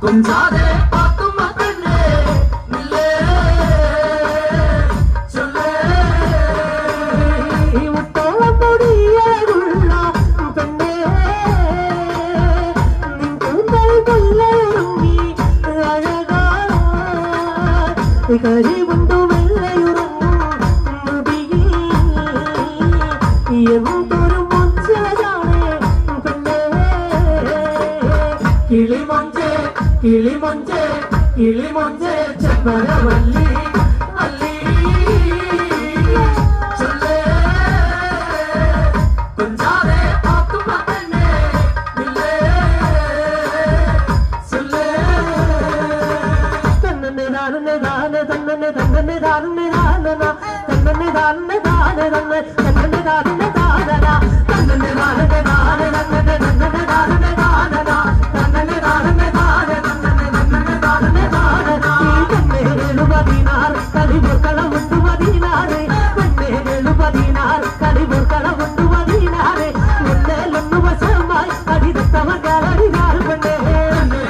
கொஞ்சாதே பாத்துமா கண்ணே நில்லே சொல்லே முத்தோள முடியுள்ள பெண்ணே நின் கூந்தல் கொள்ளையுறங்கி அழகா கரிவுண்டு வெள்ளையுறங்கும் முடியில் എന്തൊരു മൊഞ്ചയാണ് പെണ്ണേ കിളിമൊഞ്ചേ കിളിമൊഞ്ചേ കിളിമൊഞ്ചേ ചെമ്പരവല്ലി അല്ലി ചൊല്ലേ കൊഞ്ചാതെ പാത്തുമ്മ പെണ്ണേ നില്ലേ ചൊല്ലേ തന്നെ താനെ താനെ തന്നെ തന്നെ താനെ താനെ തന്നെ താനെ താനെ തന്നെ തന്നെ താനെ താനെ തന്നെ താനെ താനെ തന്നെ തന്നെ താനെ താനെ തന്നെ താനെ താനെ തന്നെ താനെ താനെ പെണ്ണേഴു പതിനാറ് കളിമുക്കളമുണ്ട് പതിനാറ് പെണ്ണേഴു പതിനാറ് കളിമുക്കളമുണ്ട് പതിനാറ് ഒന്നേലൊന്നു വശമായി അടിതത്തവ കളടിനാറ് പെണ്ണേ തന്നെ